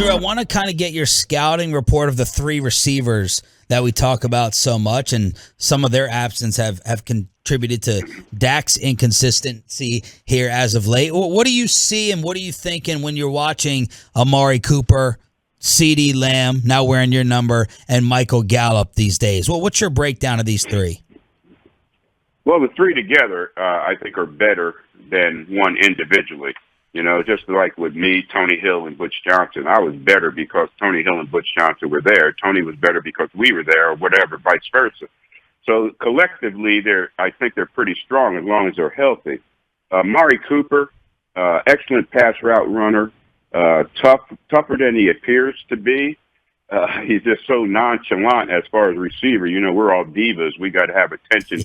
Drew, I want to kind of get your scouting report of the three receivers that we talk about so much, and some of their absence have contributed to Dak's inconsistency here as of late. What do you see and what are you thinking when you're watching Amari Cooper, Ceedee Lamb, now wearing your number, and Michael Gallup these days? Well, what's your breakdown of these three? Well, the three together, I think, are better than one individually. You know, just like with me, Tony Hill, and Butch Johnson, I was better because Tony Hill and Butch Johnson were there. Tony was better because we were there, or whatever, vice versa. So collectively, I think they're pretty strong as long as they're healthy. Amari Cooper, excellent pass route runner, tougher than he appears to be. He's just so nonchalant as far as receiver. You know, we're all divas. We got to have attention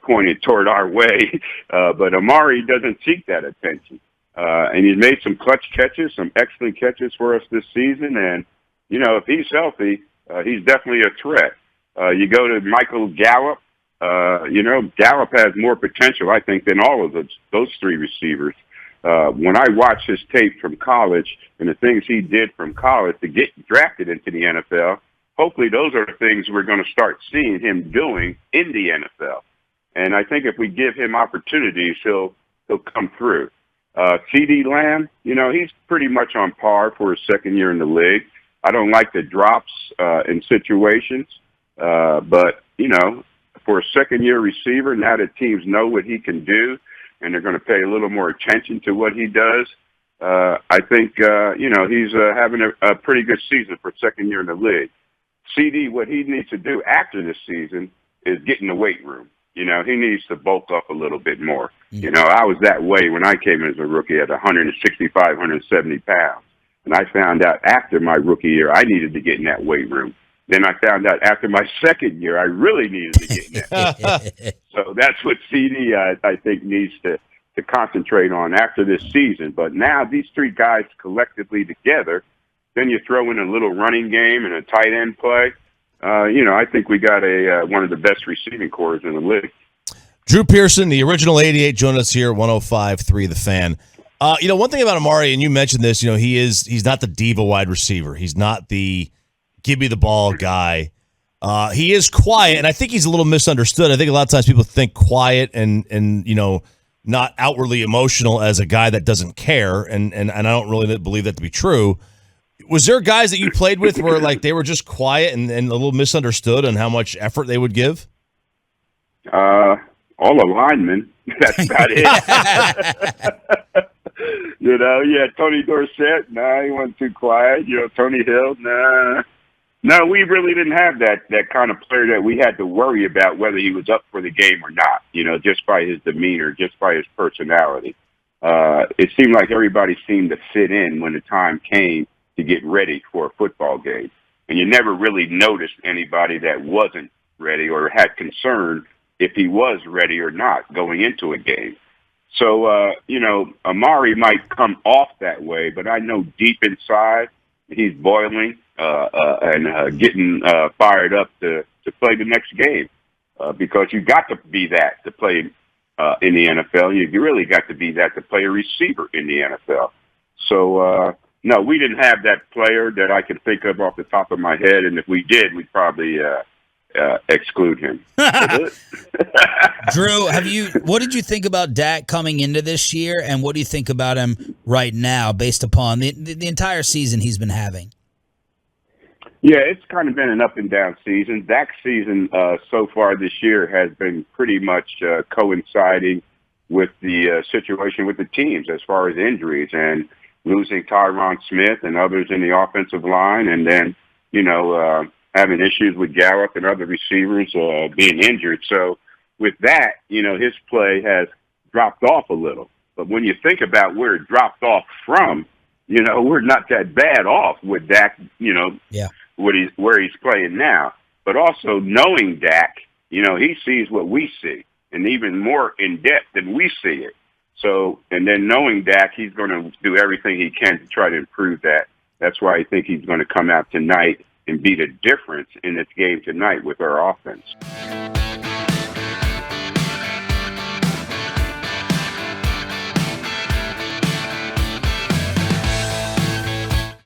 pointed toward our way. But Amari doesn't seek that attention. And he's made some clutch catches, some excellent catches for us this season. And, you know, if he's healthy, he's definitely a threat. You go to Michael Gallup. You know, Gallup has more potential, I think, than all of those three receivers. When I watch his tape from college and the things he did from college to get drafted into the NFL, hopefully those are the things we're going to start seeing him doing in the NFL. And I think if we give him opportunities, he'll come through. Ceedee Lamb, you know, he's pretty much on par for his second year in the league. I don't like the drops in situations, but, you know, for a second-year receiver, now that teams know what he can do and they're going to pay a little more attention to what he does, I think, you know, he's having a pretty good season for second year in the league. CD, what he needs to do after this season is get in the weight room. You know, he needs to bulk up a little bit more. You know, I was that way when I came in as a rookie at 165, 170 pounds. And I found out after my rookie year, I needed to get in that weight room. Then I found out after my second year, I really needed to get in that. So that's what CD, I think, needs to concentrate on after this season. But now these three guys collectively together, then you throw in a little running game and a tight end play. You know, I think we got one of the best receiving corps in the league. Drew Pearson, the original 88, joined us here, 105.3 The Fan. You know, one thing about Amari, and you mentioned this, you know, he's not the diva wide receiver. He's not the give me the ball guy. He is quiet, and I think he's a little misunderstood. I think a lot of times people think quiet and you know, not outwardly emotional as a guy that doesn't care, and I don't really believe that to be true. Was there guys that you played with where like they were just quiet and a little misunderstood on how much effort they would give? All the linemen. That's about it. You know, yeah, Tony Dorsett, he wasn't too quiet. You know, Tony Hill, No, we really didn't have that kind of player that we had to worry about whether he was up for the game or not, you know, just by his demeanor, just by his personality. It seemed like everybody seemed to fit in when the time came to get ready for a football game. And you never really noticed anybody that wasn't ready or had concern if he was ready or not going into a game. So, you know, Amari might come off that way, but I know deep inside he's boiling and getting fired up to play the next game because you got to be that to play in the NFL. You really got to be that to play a receiver in the NFL. So, no, we didn't have that player that I can think of off the top of my head, and if we did, we'd probably exclude him. Drew, what did you think about Dak coming into this year, and what do you think about him right now based upon the entire season he's been having? Yeah, it's kind of been an up and down season. Dak's season so far this year has been pretty much coinciding with the situation with the teams as far as injuries and losing Tyron Smith and others in the offensive line, and then, you know, having issues with Gallup and other receivers being injured. So with that, you know, his play has dropped off a little. But when you think about where it dropped off from, you know, we're not that bad off with Dak, you know, where he's playing now. But also knowing Dak, you know, he sees what we see and even more in depth than we see it. So, and then knowing Dak, he's going to do everything he can to try to improve that. That's why I think he's going to come out tonight and be the difference in this game tonight with our offense.